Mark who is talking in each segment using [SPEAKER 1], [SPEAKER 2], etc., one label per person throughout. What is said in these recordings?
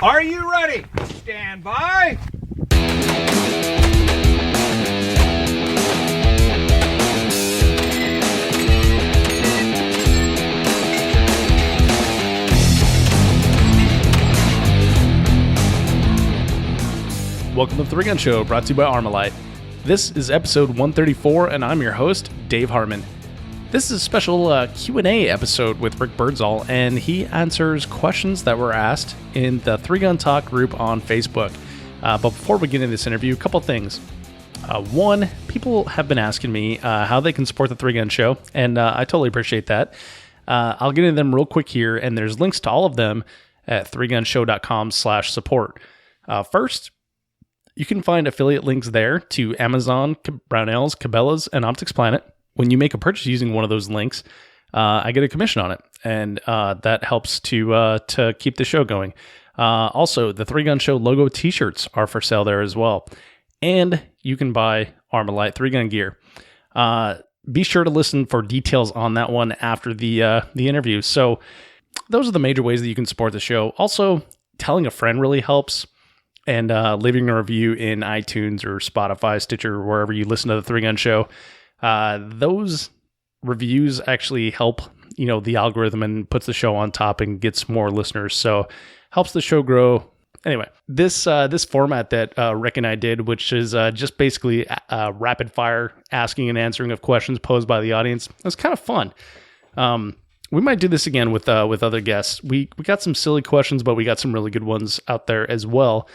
[SPEAKER 1] Are you ready? Stand by.
[SPEAKER 2] Welcome to the Three Gun Show, brought to you by Armalite. This is episode 134, and I'm your host, Dave Harmon. This is a special Q&A episode with Rick Birdsall, and he answers questions that were asked in the Three Gun Talk group on Facebook. But before we get into this interview, a couple things. One, people have been asking me how they can support the Three Gun Show, and I totally appreciate that. I'll get into them real quick here, and there's links to all of them at threegunshow.com/support. First, you can find affiliate links there to Amazon, Brownells, Cabela's, and Optics Planet. When you make a purchase using one of those links, I get a commission on it, and that helps to keep the show going. Also, the Three Gun Show logo T-shirts are for sale there as well, and you can buy Armalite 3-gun gear. Be sure to listen for details on that one after the interview. So, those are the major ways that you can support the show. Also, telling a friend really helps. And leaving a review in iTunes or Spotify, Stitcher, or wherever you listen to the Three Gun Show. Those reviews actually help, the algorithm and puts the show on top and gets more listeners. So helps the show grow. Anyway, this format that Rick and I did, which is just basically rapid fire asking and answering of questions posed by the audience, it was kind of fun. We might do this again with other guests. We got some silly questions, but we got some really good ones out there as well,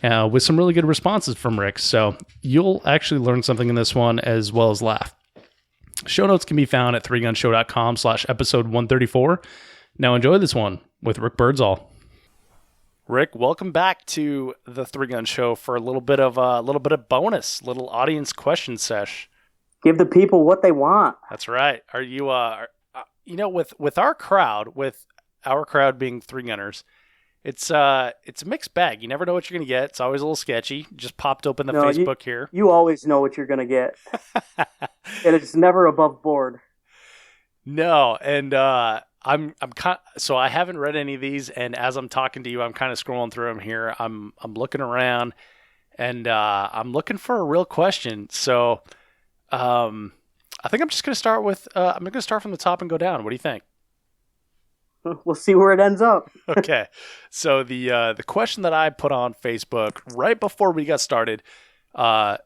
[SPEAKER 2] with some really good responses from Rick. So you'll actually learn something in this one as well as laugh. Show notes can be found at threegunshow.com/episode 134. Now enjoy this one with Rick Birdsall. Rick, welcome back to the Three Gun Show for a little bit of bonus, little audience question sesh.
[SPEAKER 3] Give the people what they want.
[SPEAKER 2] That's right. Are you with our crowd being three gunners, it's a mixed bag. You never know what you're going to get. It's always a little sketchy. Just popped open the Facebook here.
[SPEAKER 3] You always know what you're going to get. And it's never above board.
[SPEAKER 2] No, and so I haven't read any of these, and as I'm talking to you, I'm kind of scrolling through them here. I'm looking around, and I'm looking for a real question. So, I think I'm just going to start with, I'm going to start from the top and go down. What do you think?
[SPEAKER 3] We'll see where it ends up.
[SPEAKER 2] Okay. So the question that I put on Facebook right before we got started, when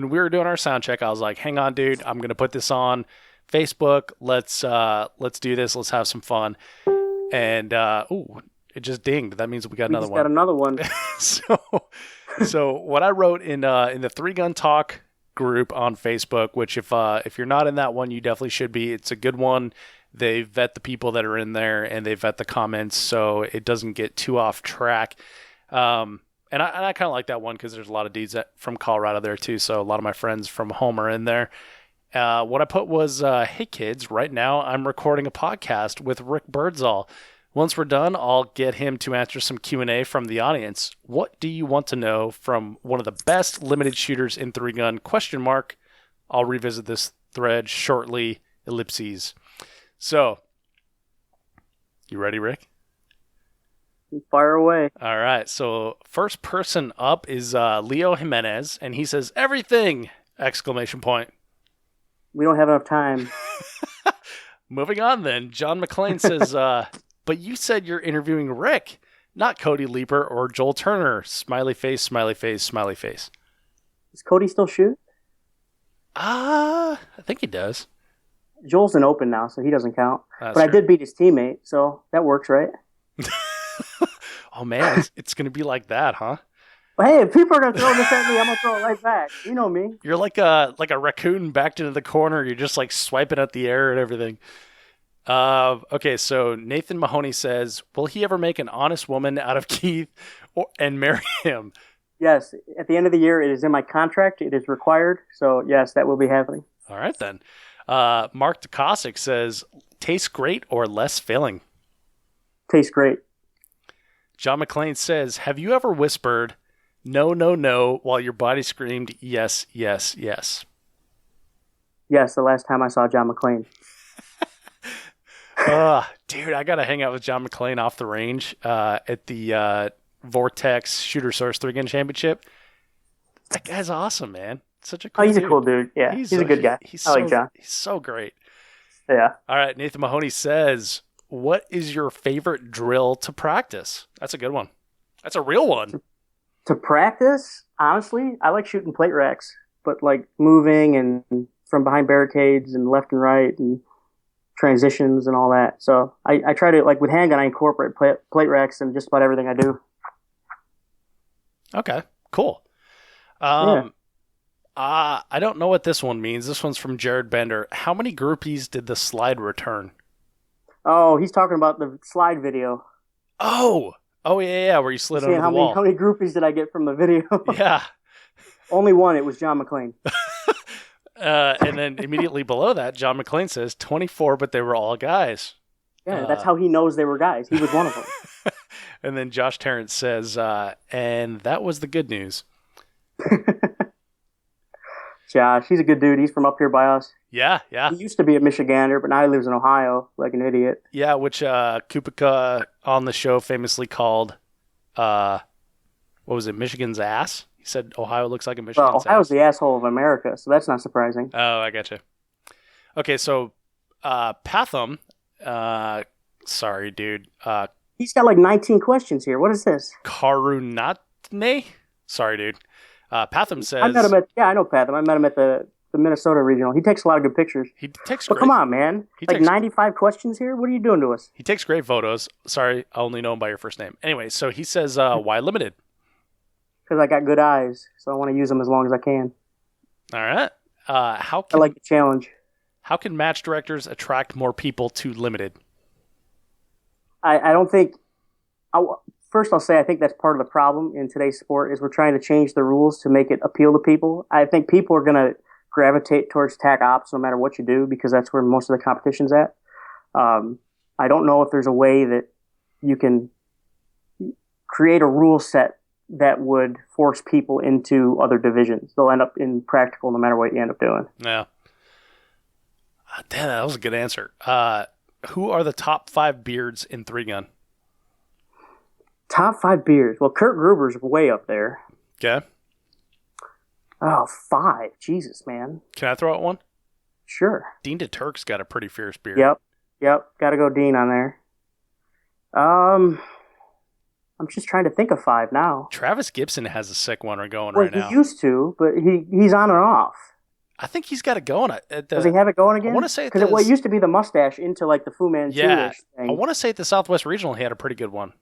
[SPEAKER 2] we were doing our sound check, I was like, hang on, dude, I'm going to put this on Facebook. Let's do this. Let's have some fun. And, it just dinged. That means we got another one.
[SPEAKER 3] Got another one.
[SPEAKER 2] So what I wrote in the Three Gun Talk group on Facebook, which if you're not in that one, you definitely should be. It's a good one. They vet the people that are in there, and they vet the comments, so it doesn't get too off track. And I kind of like that one because there's a lot of dudes from Colorado there too, so a lot of my friends from home are in there. What I put was, hey kids, right now I'm recording a podcast with Rick Birdsall. Once we're done, I'll get him to answer some Q&A from the audience. What do you want to know from one of the best limited shooters in 3-gun? ? I'll revisit this thread shortly. Ellipses. So, you ready, Rick?
[SPEAKER 3] Fire away.
[SPEAKER 2] All right. So, first person up is Leo Jimenez, and he says, everything! !
[SPEAKER 3] We don't have enough time.
[SPEAKER 2] Moving on then. John McClain says, but you said you're interviewing Rick, not Cody Leeper or Joel Turner. Smiley face, smiley face, smiley face.
[SPEAKER 3] Does Cody still shoot?
[SPEAKER 2] I think he does.
[SPEAKER 3] Joel's an open now, so he doesn't count.
[SPEAKER 2] That's
[SPEAKER 3] but
[SPEAKER 2] true.
[SPEAKER 3] I did beat his teammate, so that works, right?
[SPEAKER 2] Oh, man, it's going to be like that, huh?
[SPEAKER 3] Well, hey, if people are going to throw this at me, I'm going to throw it right back. You know me.
[SPEAKER 2] You're like a raccoon backed into the corner. You're just like swiping at the air and everything. Okay, so Nathan Mahoney says, will he ever make an honest woman out of Keith and marry him?
[SPEAKER 3] Yes. At the end of the year, it is in my contract. It is required. So, yes, that will be happening.
[SPEAKER 2] All right, then. Mark DeCosick says, tastes great or less filling?
[SPEAKER 3] Tastes great.
[SPEAKER 2] John McClain says, have you ever whispered, no, no, no, while your body screamed, yes, yes, yes?
[SPEAKER 3] Yes, the last time I saw John McClain.
[SPEAKER 2] Dude, I got to hang out with John McClain off the range at the Vortex Shooter Source 3-Gun Championship. That guy's awesome, man. Such a cool
[SPEAKER 3] He's
[SPEAKER 2] dude.
[SPEAKER 3] a cool dude. Yeah, he's a good guy. I like John.
[SPEAKER 2] He's so great.
[SPEAKER 3] Yeah.
[SPEAKER 2] All right, Nathan Mahoney says, what is your favorite drill to practice? That's a good one. That's a real one.
[SPEAKER 3] To practice, honestly, I like shooting plate racks, but like moving and from behind barricades and left and right and transitions and all that. So I try to, like with handgun, I incorporate plate racks in just about everything I do.
[SPEAKER 2] Okay, cool.
[SPEAKER 3] Yeah.
[SPEAKER 2] I don't know what this one means. This one's from Jared Bender. How many groupies did the slide return?
[SPEAKER 3] Oh, he's talking about the slide video.
[SPEAKER 2] Oh, yeah, where you slid under the wall.
[SPEAKER 3] How many groupies did I get from the video?
[SPEAKER 2] Yeah.
[SPEAKER 3] Only one. It was John McClain.
[SPEAKER 2] And then immediately below that, John McClain says 24, but they were all guys.
[SPEAKER 3] Yeah, that's how he knows they were guys. He was one of them.
[SPEAKER 2] And then Josh Terrence says, and that was the good news.
[SPEAKER 3] Josh, he's a good dude. He's from up here by us.
[SPEAKER 2] Yeah.
[SPEAKER 3] He used to be a Michigander, but now he lives in Ohio like an idiot.
[SPEAKER 2] Yeah, which Kupika on the show famously called, what was it, Michigan's ass? He said Ohio looks like a Michigan's ass.
[SPEAKER 3] Ohio's the asshole of America, so that's not surprising.
[SPEAKER 2] Oh, I gotcha. Okay, so Patham, sorry, dude.
[SPEAKER 3] He's got like 19 questions here. What is this?
[SPEAKER 2] Karunatne? Sorry, dude. Patham says...
[SPEAKER 3] I met him I know Patham. I met him at the Minnesota Regional. He takes a lot of good pictures.
[SPEAKER 2] He takes
[SPEAKER 3] But come on, man. 95 questions here? What are you doing to us?
[SPEAKER 2] He takes great photos. Sorry, I only know him by your first name. Anyway, so he says, why limited?
[SPEAKER 3] Because I got good eyes, so I want to use them as long as I can.
[SPEAKER 2] All right. I
[SPEAKER 3] like the challenge.
[SPEAKER 2] How can match directors attract more people to limited?
[SPEAKER 3] I don't think... First, I'll say I think that's part of the problem in today's sport is we're trying to change the rules to make it appeal to people. I think people are going to gravitate towards TAC ops no matter what you do because that's where most of the competition's at. I don't know if there's a way that you can create a rule set that would force people into other divisions. They'll end up in practical no matter what you end up doing.
[SPEAKER 2] Yeah. Damn, that was a good answer. Who are the top 5 beards in 3-Gun?
[SPEAKER 3] Top 5 beards. Well, Kurt Gruber's way up there.
[SPEAKER 2] Okay.
[SPEAKER 3] Oh, 5. Jesus, man.
[SPEAKER 2] Can I throw out one?
[SPEAKER 3] Sure.
[SPEAKER 2] Dean DeTurk's got a pretty fierce beard.
[SPEAKER 3] Yep. Got to go Dean on there. I'm just trying to think of 5 now.
[SPEAKER 2] Travis Gibson has a sick one going right now.
[SPEAKER 3] He used to, but he's on and off.
[SPEAKER 2] I think he's got it going.
[SPEAKER 3] Does he have it going again?
[SPEAKER 2] I want to say
[SPEAKER 3] because it used to be the mustache into like the Fu Manchu-ish thing.
[SPEAKER 2] I want to say at the Southwest Regional he had a pretty good one.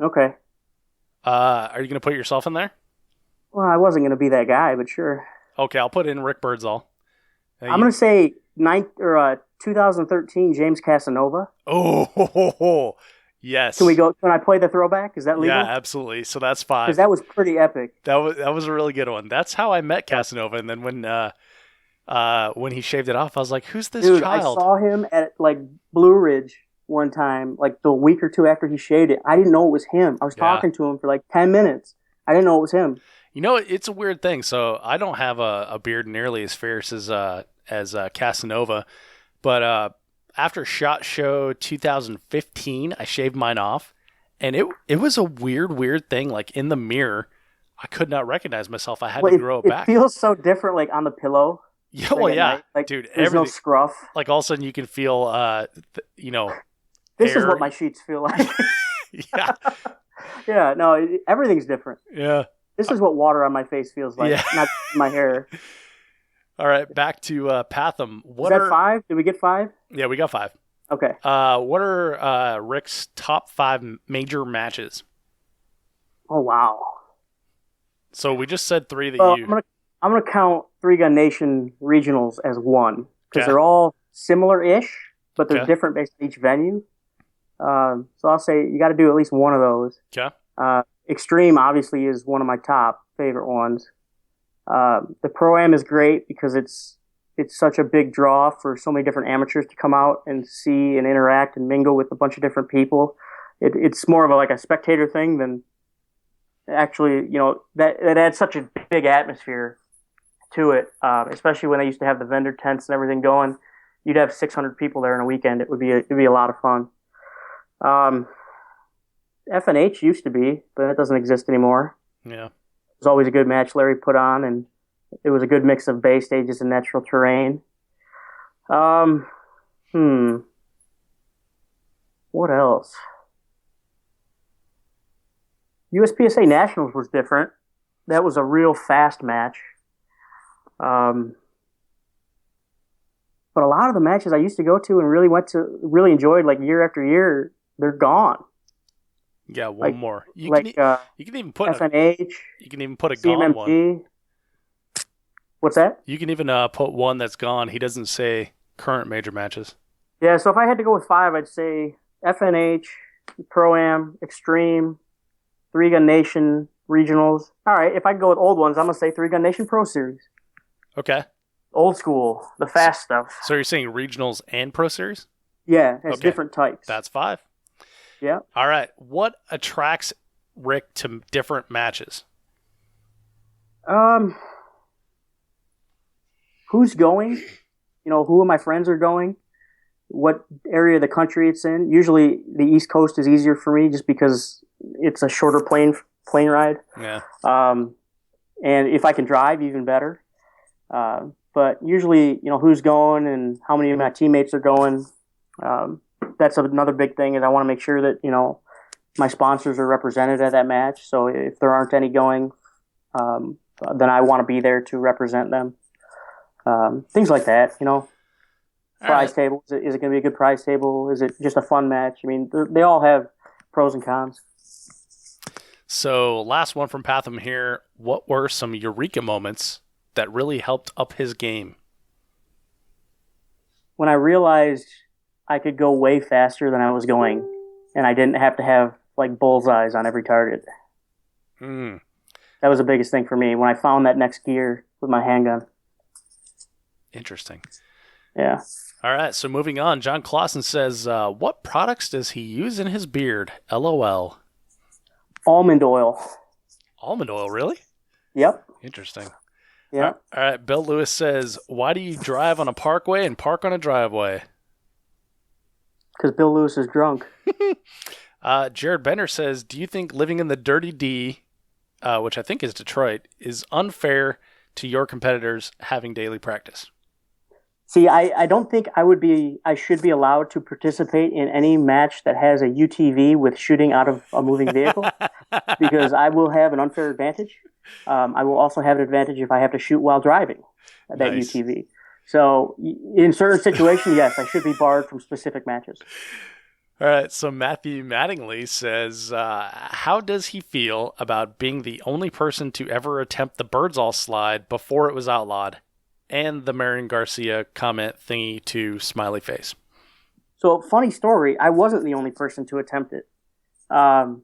[SPEAKER 3] Okay.
[SPEAKER 2] Are you going to put yourself in there?
[SPEAKER 3] Well, I wasn't going to be that guy, but sure.
[SPEAKER 2] Okay, I'll put in Rick Birdsall.
[SPEAKER 3] I'm going to say 2013 James Casanova.
[SPEAKER 2] Oh, yes.
[SPEAKER 3] Can I play the throwback? Is that legal?
[SPEAKER 2] Yeah, absolutely. So that's 5.
[SPEAKER 3] Because that was pretty epic.
[SPEAKER 2] That was a really good one. That's how I met Casanova. And then when he shaved it off, I was like, "Who's this child?"
[SPEAKER 3] I saw him at like Blue Ridge one time, like the week or two after he shaved it. I didn't know it was him. I was talking to him for like 10 minutes. I didn't know it was him.
[SPEAKER 2] You know, it's a weird thing. So I don't have a beard nearly as fierce as Casanova, but after SHOT Show 2015, I shaved mine off, and it was a weird thing. Like in the mirror, I could not recognize myself. I had to grow it back.
[SPEAKER 3] It feels so different, like on the pillow.
[SPEAKER 2] Yeah, well, yeah,
[SPEAKER 3] like,
[SPEAKER 2] dude.
[SPEAKER 3] There's no scruff.
[SPEAKER 2] Like all of a sudden, you can feel,
[SPEAKER 3] This
[SPEAKER 2] air.
[SPEAKER 3] is what my sheets feel like.
[SPEAKER 2] Yeah.
[SPEAKER 3] Yeah. No, everything's different.
[SPEAKER 2] Yeah.
[SPEAKER 3] This is what water on my face feels like, not my hair.
[SPEAKER 2] All right, back to Patham.
[SPEAKER 3] Is that 5? Did we get 5?
[SPEAKER 2] Yeah, we got 5.
[SPEAKER 3] Okay.
[SPEAKER 2] What are Rick's top 5 major matches?
[SPEAKER 3] Oh wow.
[SPEAKER 2] So we just said 3 that you.
[SPEAKER 3] I'm gonna count 3-Gun Nation regionals as 1 because
[SPEAKER 2] Okay.
[SPEAKER 3] they're all similar-ish, but they're
[SPEAKER 2] Okay.
[SPEAKER 3] different based on each venue. So I'll say you got to do at least one of those.
[SPEAKER 2] Okay.
[SPEAKER 3] Extreme obviously is one of my top favorite ones. The Pro-Am is great because it's such a big draw for so many different amateurs to come out and see and interact and mingle with a bunch of different people. It's more of a spectator thing than actually, that adds such a big atmosphere to it, especially when they used to have the vendor tents and everything going. You'd have 600 people there in a weekend. It'd be a lot of fun. Um, FNH used to be, but that doesn't exist anymore.
[SPEAKER 2] Yeah.
[SPEAKER 3] It was always a good match Larry put on, and it was a good mix of bay stages and natural terrain. Um, hmm. What else? USPSA Nationals was different. That was a real fast match. But a lot of the matches I used to go to and really enjoyed like year after year, they're gone.
[SPEAKER 2] Yeah, one more. You can even put
[SPEAKER 3] FNH.
[SPEAKER 2] You can even put a
[SPEAKER 3] CMMG.
[SPEAKER 2] gone one.
[SPEAKER 3] What's that?
[SPEAKER 2] You can even put one that's gone. He doesn't say current major matches.
[SPEAKER 3] Yeah, so if I had to go with 5, I'd say FNH, Pro-Am, Extreme, Three Gun Nation, Regionals. All right, if I could go with old ones, I'm going to say Three Gun Nation Pro Series.
[SPEAKER 2] Okay.
[SPEAKER 3] Old school, the fast stuff.
[SPEAKER 2] So you're saying regionals and Pro Series?
[SPEAKER 3] Yeah, it's different types.
[SPEAKER 2] That's 5.
[SPEAKER 3] Yeah.
[SPEAKER 2] All right. What attracts Rick to different matches?
[SPEAKER 3] Who's going? Who of my friends are going? What area of the country it's in? Usually the East Coast is easier for me just because it's a shorter plane ride.
[SPEAKER 2] Yeah.
[SPEAKER 3] And if I can drive, even better. But usually, who's going and how many of my teammates are going. That's another big thing is I want to make sure that, my sponsors are represented at that match. So if there aren't any going, then I want to be there to represent them. Things like that, Prize table. Is it going to be a good prize table? Is it just a fun match? I mean, they all have pros and cons.
[SPEAKER 2] So last one from Patham here. What were some eureka moments that really helped up his game?
[SPEAKER 3] When I realized I could go way faster than I was going, and I didn't have to have like bullseyes on every target. That was the biggest thing for me when I found that next gear with my handgun.
[SPEAKER 2] Interesting.
[SPEAKER 3] Yeah.
[SPEAKER 2] All right, so moving on. John Clausen says, what products does he use in his beard? LOL.
[SPEAKER 3] Almond oil.
[SPEAKER 2] Almond oil, really?
[SPEAKER 3] Yep.
[SPEAKER 2] Interesting.
[SPEAKER 3] Yeah.
[SPEAKER 2] All right, Bill Lewis says, why do you drive on a parkway and park on a driveway?
[SPEAKER 3] Because Bill Lewis is drunk.
[SPEAKER 2] Jared Bender says, do you think living in the Dirty D, which I think is Detroit, is unfair to your competitors having daily practice?
[SPEAKER 3] See, I don't think I should be allowed to participate in any match that has a UTV with shooting out of a moving vehicle because I will have an unfair advantage. I will also have an advantage if I have to shoot while driving that
[SPEAKER 2] Nice.
[SPEAKER 3] UTV. So in certain situations, yes, I should be barred from specific matches.
[SPEAKER 2] All right, so Matthew Mattingly says, how does he feel about being the only person to ever attempt the Birdsall slide before it was outlawed? And the Marion Garcia comment thingy to smiley face.
[SPEAKER 3] So, funny story, I wasn't the only person to attempt it. I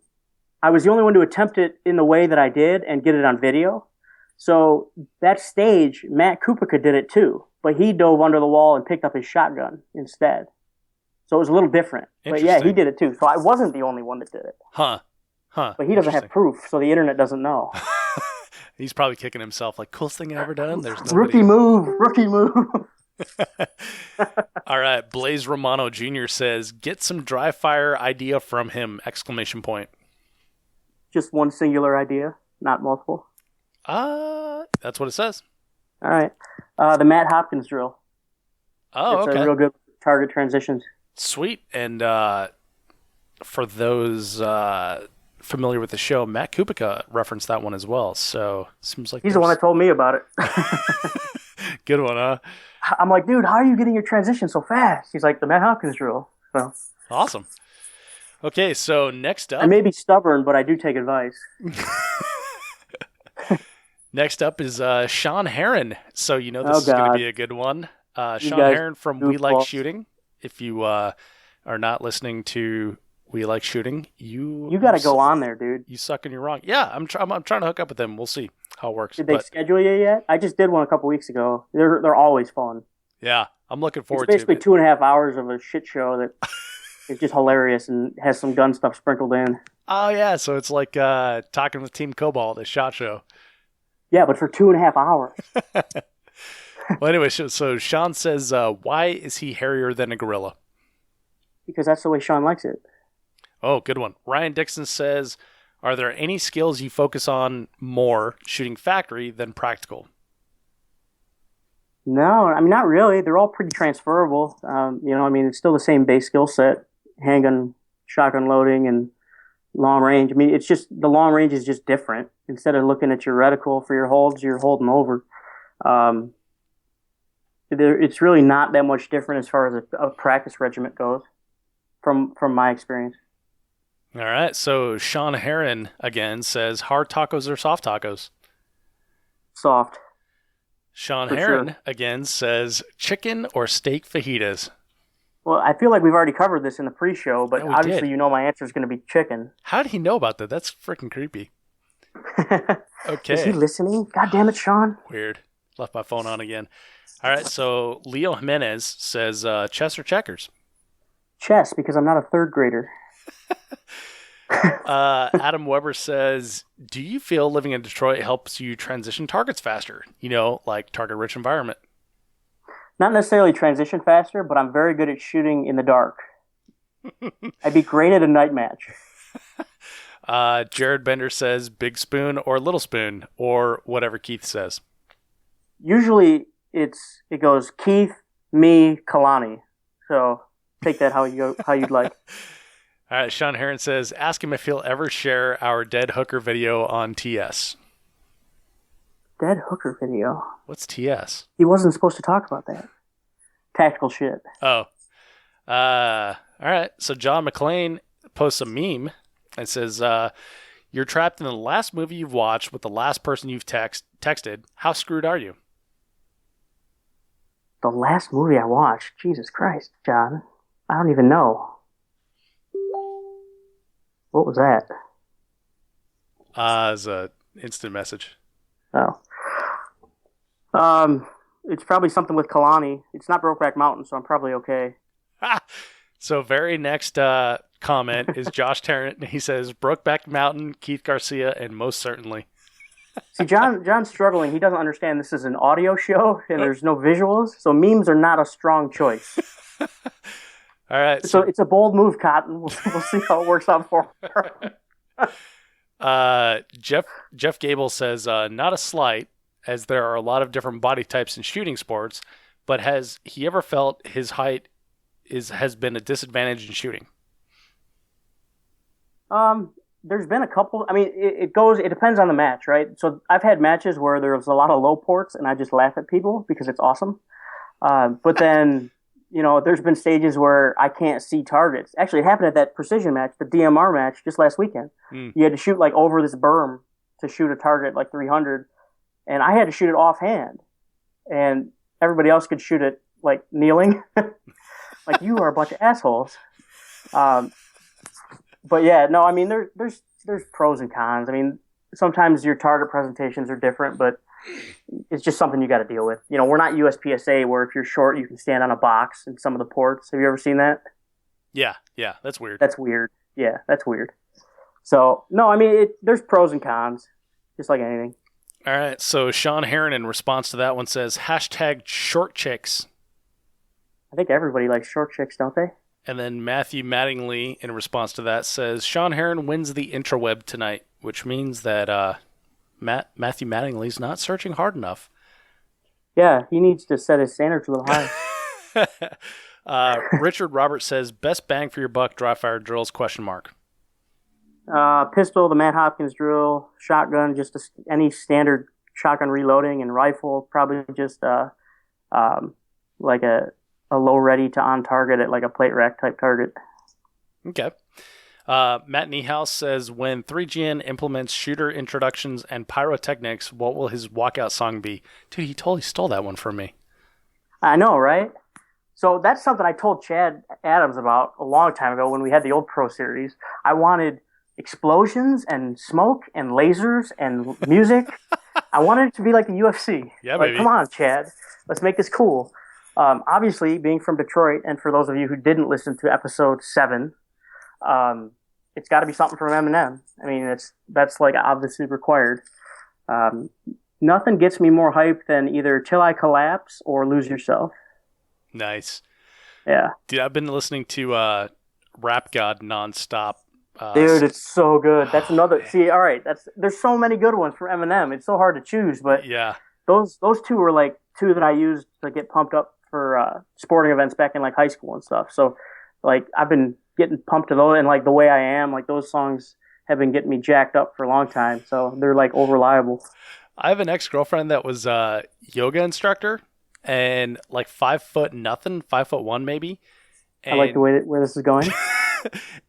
[SPEAKER 3] was the only one to attempt it in the way that I did and get it on video. So, that stage, Matt Kupica did it too, but he dove under the wall and picked up his shotgun instead. So, it was a little different. But yeah, he did it too. So, I wasn't the only one that did it.
[SPEAKER 2] Huh.
[SPEAKER 3] But he doesn't have proof, so the internet doesn't know.
[SPEAKER 2] He's probably kicking himself like, coolest thing I ever done. There's no
[SPEAKER 3] Rookie move.
[SPEAKER 2] All right. Blaze Romano Jr. says, get some dry fire idea from him, exclamation point.
[SPEAKER 3] Just one singular idea, not multiple.
[SPEAKER 2] That's what it says.
[SPEAKER 3] All right. The Matt Hopkins drill.
[SPEAKER 2] Oh,
[SPEAKER 3] it's
[SPEAKER 2] okay.
[SPEAKER 3] a real good target transitions.
[SPEAKER 2] Sweet. And for those familiar with the show, Matt Kupica referenced that one as well. So seems like
[SPEAKER 3] he's the one that told me about it.
[SPEAKER 2] Good one, huh?
[SPEAKER 3] I'm like, dude, how are you getting your transition so fast? He's like, the Matt Hopkins drill. So
[SPEAKER 2] awesome. Okay, so next up,
[SPEAKER 3] I may be stubborn, but I do take advice.
[SPEAKER 2] Next up is Sean Heron. So this is going to be a good one. Sean Heron from We Like Shooting. If you are not listening to We Like Shooting, you
[SPEAKER 3] got to go on there, dude.
[SPEAKER 2] You suck and you're wrong. Yeah, I'm trying to hook up with them. We'll see how it works.
[SPEAKER 3] Did they schedule you yet? I just did one a couple weeks ago. They're always fun.
[SPEAKER 2] Yeah, I'm looking forward to it.
[SPEAKER 3] It's basically 2.5 hours of a shit show that is just hilarious and has some gun stuff sprinkled in.
[SPEAKER 2] Oh, yeah, so it's like talking with Team Cobalt, a SHOT Show.
[SPEAKER 3] Yeah, but for 2.5 hours.
[SPEAKER 2] Well, anyway, so Sean says, why is he hairier than a gorilla?
[SPEAKER 3] Because that's the way Sean likes it.
[SPEAKER 2] Oh, good one. Ryan Dixon says, are there any skills you focus on more shooting factory than practical?
[SPEAKER 3] No, I mean, not really. They're all pretty transferable. It's still the same base skill set, handgun, shotgun loading, and long range. I mean, it's just the long range is just different. Instead of looking at your reticle for your holds, you're holding over. It's really not that much different as far as a practice regiment goes, from my experience.
[SPEAKER 2] All right. So Sean Heron again says, hard tacos or soft tacos?
[SPEAKER 3] Soft.
[SPEAKER 2] Sean
[SPEAKER 3] For
[SPEAKER 2] Heron
[SPEAKER 3] sure.
[SPEAKER 2] again says, chicken or steak fajitas?
[SPEAKER 3] Well, I feel like we've already covered this in the pre-show, but
[SPEAKER 2] Yeah, we
[SPEAKER 3] obviously
[SPEAKER 2] did.
[SPEAKER 3] my answer is going to be chicken.
[SPEAKER 2] How did he know about that? That's freaking creepy. Okay.
[SPEAKER 3] Is he listening? God damn it, Sean.
[SPEAKER 2] Weird. Left my phone on again. All right. So Leo Jimenez says, chess or checkers?
[SPEAKER 3] Chess, because I'm not a third grader.
[SPEAKER 2] Adam Weber says, do you feel living in Detroit helps you transition targets faster? Like target-rich environment.
[SPEAKER 3] Not necessarily transition faster, but I'm very good at shooting in the dark. I'd be great at a night match.
[SPEAKER 2] Jared Bender says, big spoon or little spoon, or whatever Keith says.
[SPEAKER 3] Usually it goes Keith, me, Kalani. So take that how you'd like.
[SPEAKER 2] All right, Sean Heron says, ask him if he'll ever share our dead hooker video on TS.
[SPEAKER 3] Dead hooker video.
[SPEAKER 2] What's TS?
[SPEAKER 3] He wasn't supposed to talk about that. Tactical shit.
[SPEAKER 2] Oh. All right, so John McClain posts a meme and says, you're trapped in the last movie you've watched with the last person you've texted. How screwed are you?
[SPEAKER 3] The last movie I watched? Jesus Christ, John. I don't even know. What was that?
[SPEAKER 2] It's a instant message.
[SPEAKER 3] Oh. It's probably something with Kalani. It's not Brokeback Mountain, so I'm probably okay.
[SPEAKER 2] So very next comment is Josh Tarrant. He says, Brokeback Mountain, Keith Garcia, and most certainly.
[SPEAKER 3] See, John's struggling. He doesn't understand this is an audio show and there's no visuals, so memes are not a strong choice.
[SPEAKER 2] All right.
[SPEAKER 3] So it's a bold move, Cotton. We'll see how it works out for
[SPEAKER 2] him. Jeff Gable says, not a slight, as there are a lot of different body types in shooting sports, but has he ever felt his height has been a disadvantage in shooting?
[SPEAKER 3] There's been a couple. I mean, it depends on the match, right? So I've had matches where there's a lot of low ports and I just laugh at people because it's awesome. But then, there's been stages where I can't see targets. Actually, it happened at that precision match, the DMR match just last weekend. You had to shoot like over this berm to shoot a target like 300. And I had to shoot it offhand. And everybody else could shoot it like kneeling. Like, you are a bunch of assholes. But yeah, no, I mean, there's pros and cons. I mean, sometimes your target presentations are different, but it's just something you got to deal with. We're not USPSA where if you're short, you can stand on a box in some of the ports. Have you ever seen that?
[SPEAKER 2] Yeah, that's weird.
[SPEAKER 3] That's weird. Yeah, that's weird. So, no, I mean, there's pros and cons, just like anything.
[SPEAKER 2] All right, so Sean Heron in response to that one says, hashtag short chicks.
[SPEAKER 3] I think everybody likes short chicks, don't they?
[SPEAKER 2] And then Matthew Mattingly, in response to that, says, Sean Heron wins the intraweb tonight, which means that Matthew Mattingly's not searching hard enough.
[SPEAKER 3] Yeah, he needs to set his standards a little higher.
[SPEAKER 2] Richard Roberts says, best bang for your buck dry fire drills, ?
[SPEAKER 3] Pistol, the Matt Hopkins drill, shotgun, just any standard shotgun reloading, and rifle, probably just like a low ready to on target at like a plate rack type target.
[SPEAKER 2] Okay. Matt Niehaus says, when 3GN implements shooter introductions and pyrotechnics, what will his walkout song be? Dude, he totally stole that one from me.
[SPEAKER 3] I know, right? So that's something I told Chad Adams about a long time ago when we had the old Pro Series. I wanted explosions and smoke and lasers and music. I wanted it to be like the UFC.
[SPEAKER 2] Yeah,
[SPEAKER 3] like,
[SPEAKER 2] baby.
[SPEAKER 3] Come on, Chad. Let's make this cool. Obviously, being from Detroit, and for those of you who didn't listen to episode 7, it's got to be something from Eminem. I mean, that's like obviously required. Nothing gets me more hyped than either Till I Collapse or Lose Yourself.
[SPEAKER 2] Nice.
[SPEAKER 3] Yeah.
[SPEAKER 2] Dude, I've been listening to Rap God nonstop
[SPEAKER 3] Dude, it's so good. That's another.
[SPEAKER 2] Man.
[SPEAKER 3] See, all right. There's so many good ones from Eminem. It's so hard to choose, but
[SPEAKER 2] Yeah.
[SPEAKER 3] those two were like two that I used to get pumped up for sporting events back in like high school and stuff. So, like, I've been getting pumped to those, and like The Way I Am, like those songs have been getting me jacked up for a long time. So they're like reliable.
[SPEAKER 2] I have an ex-girlfriend that was a yoga instructor and like 5'0" nothing, 5'1" maybe. And,
[SPEAKER 3] I like the way where this is going.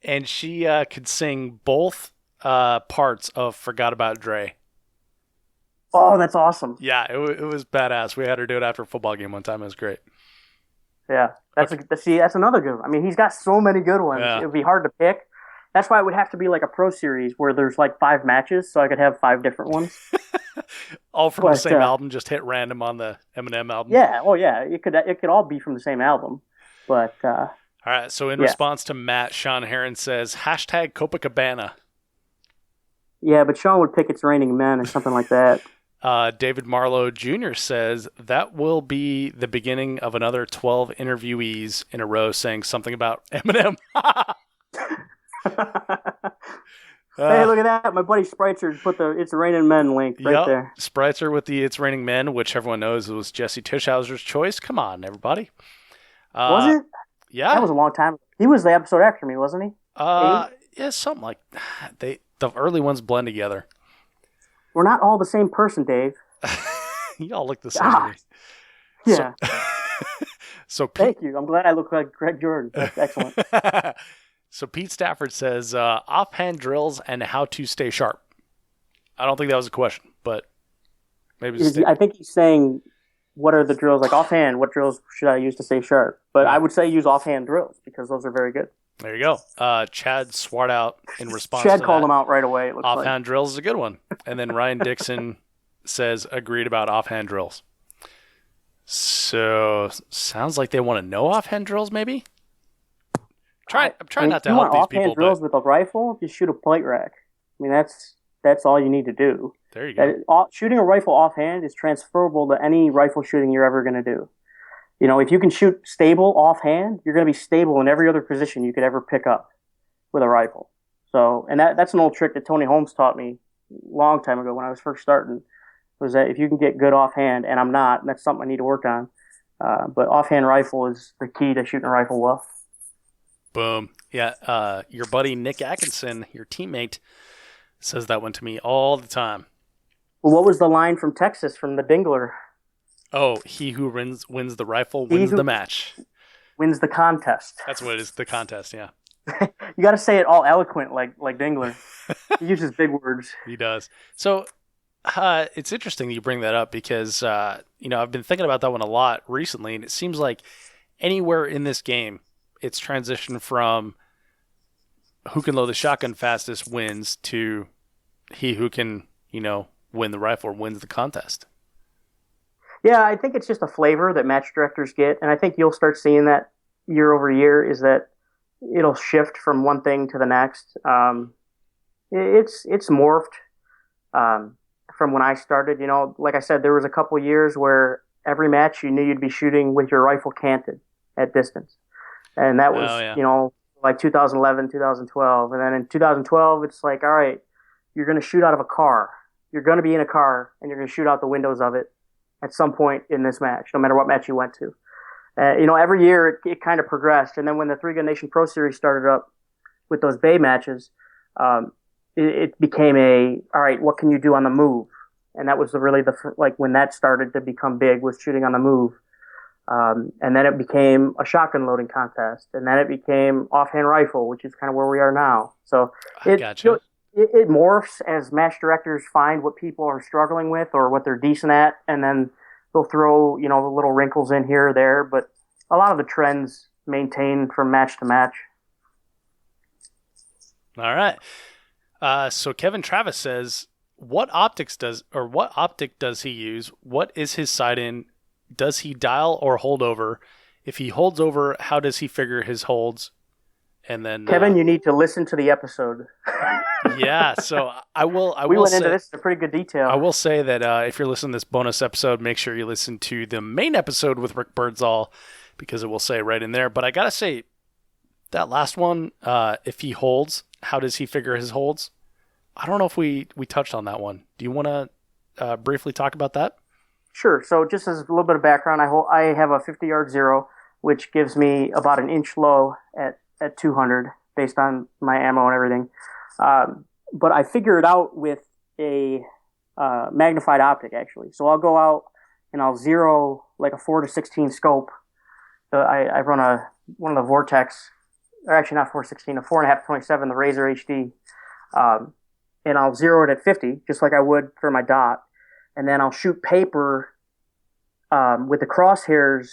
[SPEAKER 2] and she could sing both parts of Forgot About Dre.
[SPEAKER 3] Oh, that's awesome.
[SPEAKER 2] Yeah, it was badass. We had her do it after a football game one time. It was great.
[SPEAKER 3] Yeah, that's another good one. I mean, he's got so many good ones.
[SPEAKER 2] Yeah.
[SPEAKER 3] It would be hard to pick. That's why it would have to be like a pro series where there's like 5 matches, so I could have 5 different ones.
[SPEAKER 2] All from the same album, just hit random on the Eminem album.
[SPEAKER 3] Yeah, oh yeah, it could all be from the same album. But
[SPEAKER 2] all right, so in response to Matt, Sean Heron says hashtag Copacabana.
[SPEAKER 3] Yeah, but Sean would pick It's Raining Men or something like that.
[SPEAKER 2] David Marlowe Jr. says that will be the beginning of another 12 interviewees in a row saying something about Eminem.
[SPEAKER 3] Hey, look at that. My buddy Spreitzer put the It's Raining Men link right there.
[SPEAKER 2] Spreitzer with the It's Raining Men, which everyone knows was Jesse Tischhauser's choice. Come on, everybody.
[SPEAKER 3] Was it?
[SPEAKER 2] Yeah.
[SPEAKER 3] That was a long time ago. He was the episode after me, wasn't he?
[SPEAKER 2] Yeah, something like the early ones blend together.
[SPEAKER 3] We're not all the same person, Dave.
[SPEAKER 2] You all look the same to me.
[SPEAKER 3] Yeah.
[SPEAKER 2] So
[SPEAKER 3] Thank you. I'm glad I look like Greg Jordan. That's excellent.
[SPEAKER 2] So Pete Stafford says offhand drills and how to stay sharp. I don't think that was a question, but maybe
[SPEAKER 3] I think he's saying, what are the drills? Like offhand, what drills should I use to stay sharp? But I would say use offhand drills because those are very good.
[SPEAKER 2] There you go. Chad swart out in response
[SPEAKER 3] Chad
[SPEAKER 2] to
[SPEAKER 3] called
[SPEAKER 2] that.
[SPEAKER 3] him out right away. It looks
[SPEAKER 2] Offhand drills is a good one. And then Ryan Dixon says agreed about offhand drills. So sounds like they want to know offhand drills maybe? I'm trying not to help these people.
[SPEAKER 3] Offhand drills with a rifle, just shoot a plate rack. I mean, that's all you need to do.
[SPEAKER 2] There you go.
[SPEAKER 3] Shooting a rifle offhand is transferable to any rifle shooting you're ever going to do. You know, if you can shoot stable offhand, you're going to be stable in every other position you could ever pick up with a rifle. So, and that's an old trick that Tony Holmes taught me a long time ago when I was first starting, was that if you can get good offhand, and I'm not, and that's something I need to work on, but offhand rifle is the key to shooting a rifle well.
[SPEAKER 2] Boom. Yeah, your buddy Nick Atkinson, your teammate, says that one to me all the time.
[SPEAKER 3] Well, what was the line from Texas from the Dingler?
[SPEAKER 2] Oh, he who wins the rifle wins the match.
[SPEAKER 3] Wins the contest.
[SPEAKER 2] That's what it is, the contest, yeah.
[SPEAKER 3] You got to say it all eloquent like Dingler. He uses big words.
[SPEAKER 2] He does. So it's interesting that you bring that up because, I've been thinking about that one a lot recently, and it seems like anywhere in this game, it's transitioned from who can load the shotgun fastest wins to he who can, win the rifle wins the contest.
[SPEAKER 3] Yeah, I think it's just a flavor that match directors get, and I think you'll start seeing that year over year is that it'll shift from one thing to the next. It's morphed from when I started. Like I said, there was a couple years where every match you knew you'd be shooting with your rifle canted at distance, and that was like 2011, 2012, and then in 2012 it's like, all right, you're going to shoot out of a car. You're going to be in a car, and you're going to shoot out the windows of it at some point in this match, no matter what match you went to. Every year it kind of progressed. And then when the Three Gun Nation Pro Series started up with those Bay matches, it became all right, what can you do on the move? And that was really when that started to become big, was shooting on the move. And then it became a shotgun loading contest. And then it became offhand rifle, which is kind of where we are now. So it morphs as match directors find what people are struggling with or what they're decent at, and then they'll throw, little wrinkles in here or there, but a lot of the trends maintain from match to match.
[SPEAKER 2] All right. So Kevin Travis says, what optic does he use? What is his sight in? Does he dial or hold over? If he holds over, how does he figure his holds? And then
[SPEAKER 3] Kevin, you need to listen to the episode.
[SPEAKER 2] Yeah, so
[SPEAKER 3] we went into this in pretty good detail.
[SPEAKER 2] I will say that if you're listening to this bonus episode, make sure you listen to the main episode with Rick Birdsall, because it will say right in there. But I gotta say, that last one, if he holds, how does he figure his holds? I don't know if we touched on that one. Do you want to briefly talk about that?
[SPEAKER 3] Sure. So just as a little bit of background, I have a 50-yard zero, which gives me about an inch low at 200 based on my ammo and everything. But I figure it out with a magnified optic, actually. So I'll go out and I'll zero like a 4-16 scope. I run one of the Vortex, or actually not 4-16, a 4.5-27, the Razor HD. And I'll zero it at 50, just like I would for my dot. And then I'll shoot paper with the crosshairs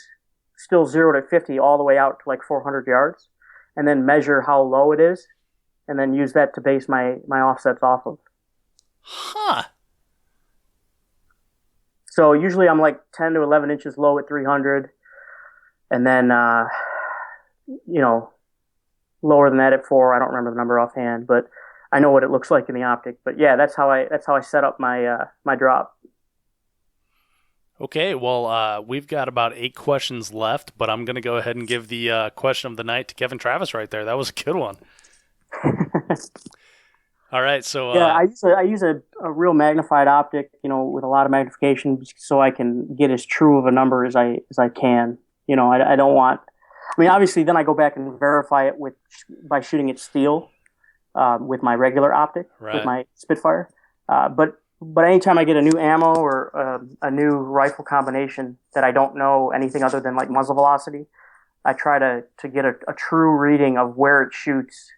[SPEAKER 3] still zeroed at 50 all the way out to like 400 yards, and then measure how low it is, and then use that to base my offsets off of.
[SPEAKER 2] Huh.
[SPEAKER 3] So usually I'm like 10 to 11 inches low at 300, and then, lower than that at 4. I don't remember the number offhand, but I know what it looks like in the optic. But yeah, that's how I set up my my drop.
[SPEAKER 2] Okay, well, we've got about 8 questions left, but I'm going to go ahead and give the question of the night to Kevin Travis right there. That was a good one. All right, so...
[SPEAKER 3] yeah, I use a real magnified optic, with a lot of magnification so I can get as true of a number as I can. I don't want... I mean, obviously, then I go back and verify it by shooting it steel with my regular optic,
[SPEAKER 2] right,
[SPEAKER 3] with my Spitfire. But anytime I get a new ammo or a new rifle combination that I don't know anything other than like muzzle velocity, I try to get a true reading of where it shoots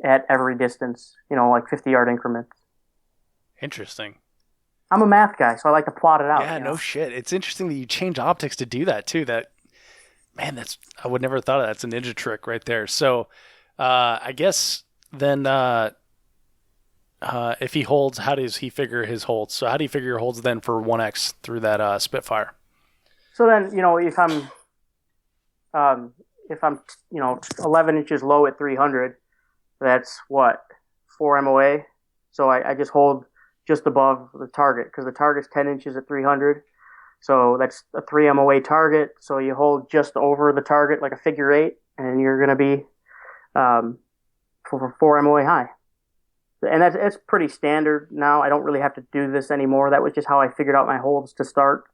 [SPEAKER 3] at every distance, like 50-yard increments.
[SPEAKER 2] Interesting.
[SPEAKER 3] I'm a math guy, so I like to plot it out.
[SPEAKER 2] Yeah, no shit. It's interesting that you change optics to do that too. I would never have thought of that. That's a ninja trick right there. So I guess then if he holds, how does he figure his holds? So how do you figure your holds then for 1X through that Spitfire?
[SPEAKER 3] So then, if I'm 11 inches low at 300, that's what, 4 MOA. So I just hold just above the target because the target's 10 inches at 300. So that's a 3 MOA target. So you hold just over the target like a figure 8, and you're going to be for 4 MOA high. And that's pretty standard now. I don't really have to do this anymore. That was just how I figured out my holds to start.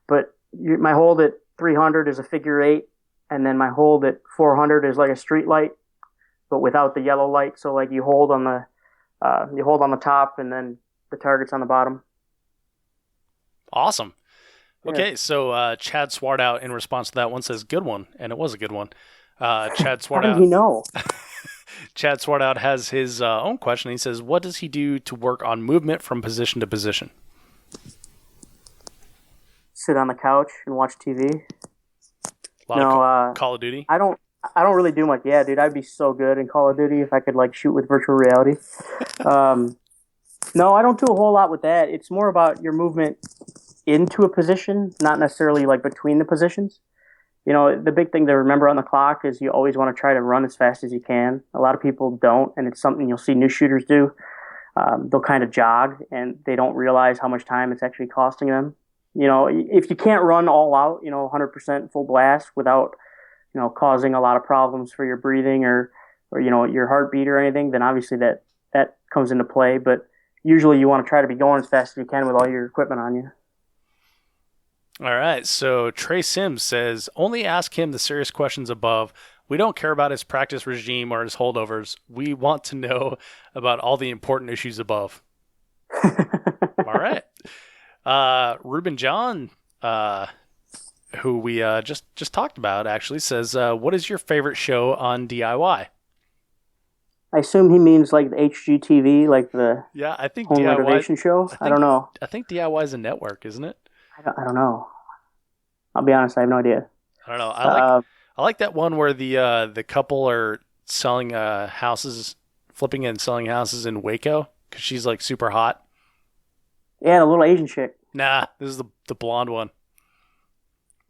[SPEAKER 3] But my hold at 300 is a figure 8, and then my hold at 400 is like a street light, but without the yellow light. So like you hold on the top, and then the target's on the bottom.
[SPEAKER 2] Awesome. Okay, so Chad Swartout in response to that one says, good one, and it was a good one. Chad Swartout.
[SPEAKER 3] How did he know?
[SPEAKER 2] Chad Swartout has his own question. He says, what does he do to work on movement from position to position?
[SPEAKER 3] Sit on the couch and watch TV.
[SPEAKER 2] Call of Duty?
[SPEAKER 3] I don't really do much. Yeah, dude, I'd be so good in Call of Duty if I could like shoot with virtual reality. No, I don't do a whole lot with that. It's more about your movement into a position, not necessarily like between the positions. The big thing to remember on the clock is you always want to try to run as fast as you can. A lot of people don't, and it's something you'll see new shooters do. They'll kind of jog, and they don't realize how much time it's actually costing them. If you can't run all out, 100% full blast without, causing a lot of problems for your breathing or your heartbeat or anything, then obviously that comes into play. But usually you want to try to be going as fast as you can with all your equipment on you.
[SPEAKER 2] All right, so Trey Sims says, only ask him the serious questions above. We don't care about his practice regime or his holdovers. We want to know about all the important issues above. All right. Ruben John, who we just talked about, actually says, what is your favorite show on DIY?
[SPEAKER 3] I assume he means like the HGTV, like the
[SPEAKER 2] I think
[SPEAKER 3] home
[SPEAKER 2] DIY,
[SPEAKER 3] renovation show. I don't know.
[SPEAKER 2] I think DIY is a network, isn't it?
[SPEAKER 3] I don't know. I'll be honest, I have no idea.
[SPEAKER 2] I don't know. I like that one where the couple are selling houses, flipping and selling houses in Waco because she's like super hot.
[SPEAKER 3] Yeah, the little Asian chick.
[SPEAKER 2] Nah, this is the blonde one.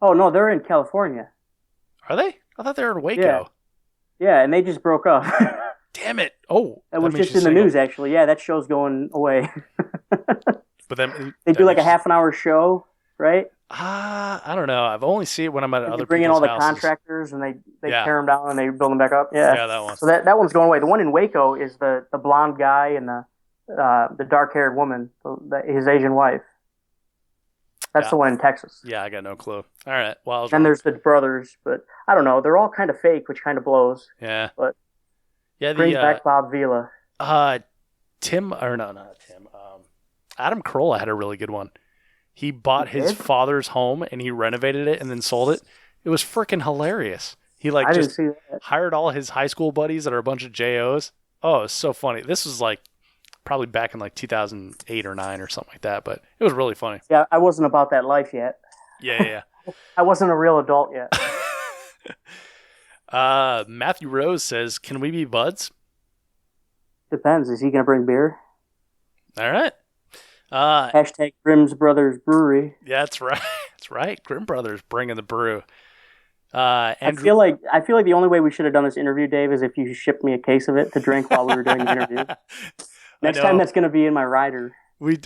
[SPEAKER 3] Oh no, they're in California.
[SPEAKER 2] Are they? I thought they were in Waco.
[SPEAKER 3] Yeah, and they just broke up.
[SPEAKER 2] Damn it! Oh,
[SPEAKER 3] that was just in the news, actually. Yeah, that show's going away.
[SPEAKER 2] But then
[SPEAKER 3] they do like a half an hour show, right?
[SPEAKER 2] I don't know. I've only seen it when I'm at
[SPEAKER 3] Did
[SPEAKER 2] other
[SPEAKER 3] they bring in
[SPEAKER 2] people's
[SPEAKER 3] all the
[SPEAKER 2] houses.
[SPEAKER 3] contractors and they
[SPEAKER 2] Yeah.
[SPEAKER 3] tear them down and they build them back up? Yeah.
[SPEAKER 2] Yeah, that one.
[SPEAKER 3] So that one's going away. The one in Waco is the blonde guy and the dark-haired woman, his Asian wife. That's the one in Texas.
[SPEAKER 2] Yeah, I got no clue. All right. Well, I was
[SPEAKER 3] Then
[SPEAKER 2] wrong.
[SPEAKER 3] there's the brothers, but I don't know. They're all kind of fake, which kind of blows.
[SPEAKER 2] Yeah.
[SPEAKER 3] But
[SPEAKER 2] Yeah,
[SPEAKER 3] bring back Bob Vila.
[SPEAKER 2] not Tim. Adam Carolla had a really good one. He bought his father's home and he renovated it and then sold it. It was freaking hilarious. He
[SPEAKER 3] I didn't
[SPEAKER 2] just
[SPEAKER 3] see that.
[SPEAKER 2] hired all his high school buddies that are a bunch of JOs. Oh, it was so funny. This was like probably back in like 2008 or 9 or something like that, but it was really funny.
[SPEAKER 3] Yeah, I wasn't about that life yet.
[SPEAKER 2] Yeah.
[SPEAKER 3] I wasn't a real adult yet.
[SPEAKER 2] Matthew Rose says, "Can we be buds?"
[SPEAKER 3] Depends. Is he going to bring beer?
[SPEAKER 2] All right.
[SPEAKER 3] Hashtag Grimm's Brothers Brewery.
[SPEAKER 2] Yeah, that's right. That's right. Grimm Brothers bringing the brew.
[SPEAKER 3] I
[SPEAKER 2] Andrew,
[SPEAKER 3] feel like the only way we should have done this interview, Dave, is if you shipped me a case of it to drink while we were doing the interview. Next time, that's going to be in my rider.
[SPEAKER 2] We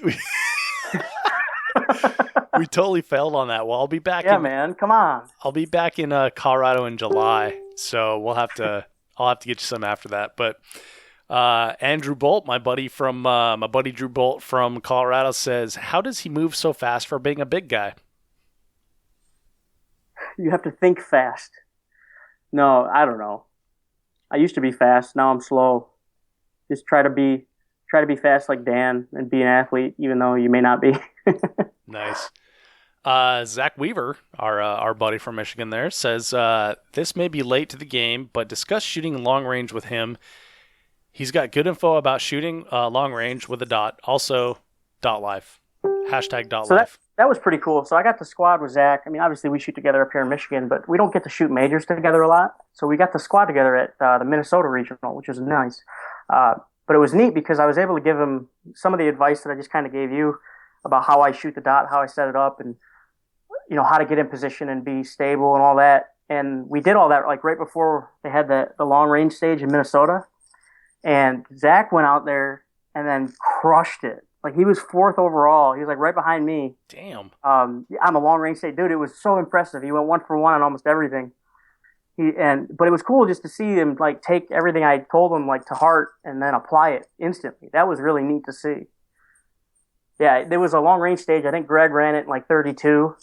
[SPEAKER 2] we totally failed on that. Well, I'll be back.
[SPEAKER 3] Yeah, man, come on.
[SPEAKER 2] I'll be back in Colorado in July, so I'll have to get you some after that. But Andrew Bolt, my buddy Drew Bolt from Colorado, says, "How does he move so fast for being a big guy?"
[SPEAKER 3] You have to think fast. No, I don't know. I used to be fast. Now I'm slow. Just try to be fast like Dan and be an athlete, even though you may not be.
[SPEAKER 2] Nice. Zach Weaver, our buddy from Michigan there, says, this may be late to the game, but discuss shooting long range with him. He's got good info about shooting long range with a dot. Also, dot life. Hashtag dot life.
[SPEAKER 3] That was pretty cool. So I got the squad with Zach. I mean, obviously we shoot together up here in Michigan, but we don't get to shoot majors together a lot. So we got the squad together at the Minnesota Regional, which was nice. But it was neat because I was able to give him some of the advice that I just kind of gave you about how I shoot the dot, how I set it up, and how to get in position and be stable and all that. And we did all that like right before they had the long range stage in Minnesota. And Zach went out there and then crushed it. Like he was 4th overall. He was like right behind me.
[SPEAKER 2] Damn.
[SPEAKER 3] On the long range stage, dude, it was so impressive. He went 1 for 1 on almost everything. But it was cool just to see him like take everything I told him like to heart and then apply it instantly. That was really neat to see. Yeah, there was a long range stage. I think Greg ran it in like 32,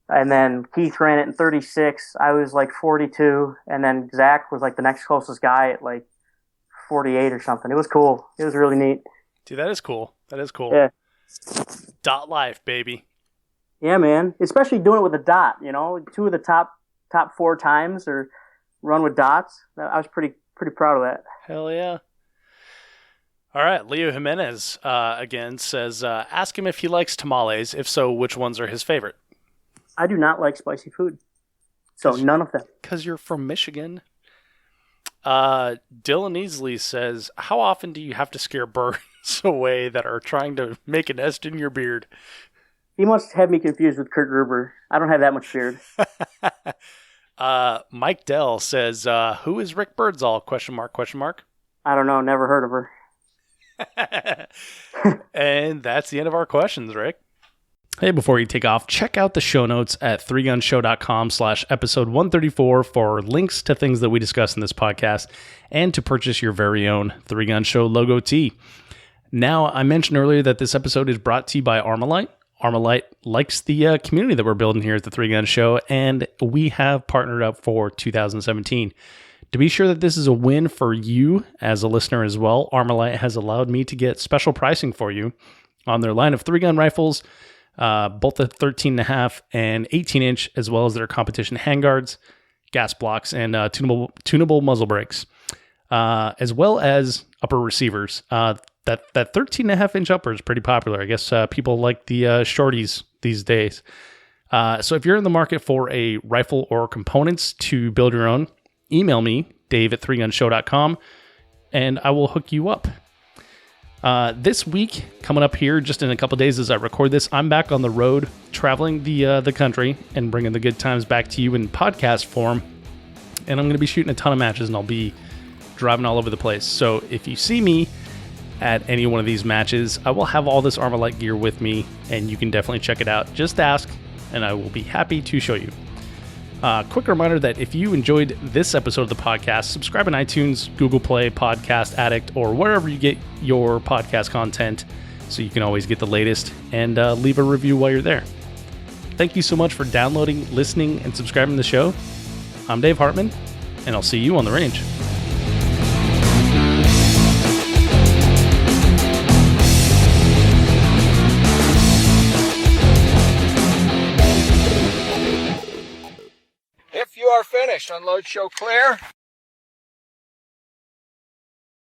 [SPEAKER 3] and then Keith ran it in 36. I was like 42, and then Zach was like the next closest guy at like 48 or something. It was cool. It was really neat.
[SPEAKER 2] Dude, that is cool. That is cool.
[SPEAKER 3] Yeah.
[SPEAKER 2] Dot life, baby.
[SPEAKER 3] Yeah, man. Especially doing it with a dot. 2 of the top 4 times or run with dots. I was pretty proud of that.
[SPEAKER 2] Hell yeah. All right, Leo Jimenez again says, ask him if he likes tamales. If so, which ones are his favorite?
[SPEAKER 3] I do not like spicy food. So none of them.
[SPEAKER 2] Because you're from Michigan. Dylan Easley says, how often do you have to scare birds away that are trying to make a nest in your beard?
[SPEAKER 3] He must have me confused with Kurt Gruber. I don't have that much beard.
[SPEAKER 2] Mike Dell says, who is Rick Birdsall? ?
[SPEAKER 3] I don't know. Never heard of her.
[SPEAKER 2] And that's the end of our questions, Rick. Hey, before you take off, check out the show notes at 3gunshow.com/episode 134 for links to things that we discuss in this podcast and to purchase your very own 3-Gun Show logo tee. Now, I mentioned earlier that this episode is brought to you by Armalite. Armalite likes the community that we're building here at the 3-Gun Show, and we have partnered up for 2017. To be sure that this is a win for you as a listener as well, Armalite has allowed me to get special pricing for you on their line of 3-gun rifles, both the 13.5 and 18-inch, as well as their competition handguards, gas blocks, and tunable muzzle brakes, as well as upper receivers. That 13.5-inch upper is pretty popular. I guess people like the shorties these days. So if you're in the market for a rifle or components to build your own, email me, dave@3gunshow.com, and I will hook you up. This week, coming up here just in a couple days as I record this, I'm back on the road, traveling the country and bringing the good times back to you in podcast form. And I'm going to be shooting a ton of matches, and I'll be driving all over the place. So if you see me at any one of these matches, I will have all this Armalite gear with me, and you can definitely check it out. Just ask, and I will be happy to show you. Quick reminder that if you enjoyed this episode of the podcast, subscribe on iTunes, Google Play, Podcast Addict, or wherever you get your podcast content so you can always get the latest, and leave a review while you're there. Thank you so much for downloading, listening, and subscribing to the show. I'm Dave Hartman, and I'll see you on the range.
[SPEAKER 1] If you are finished, unload, show clear.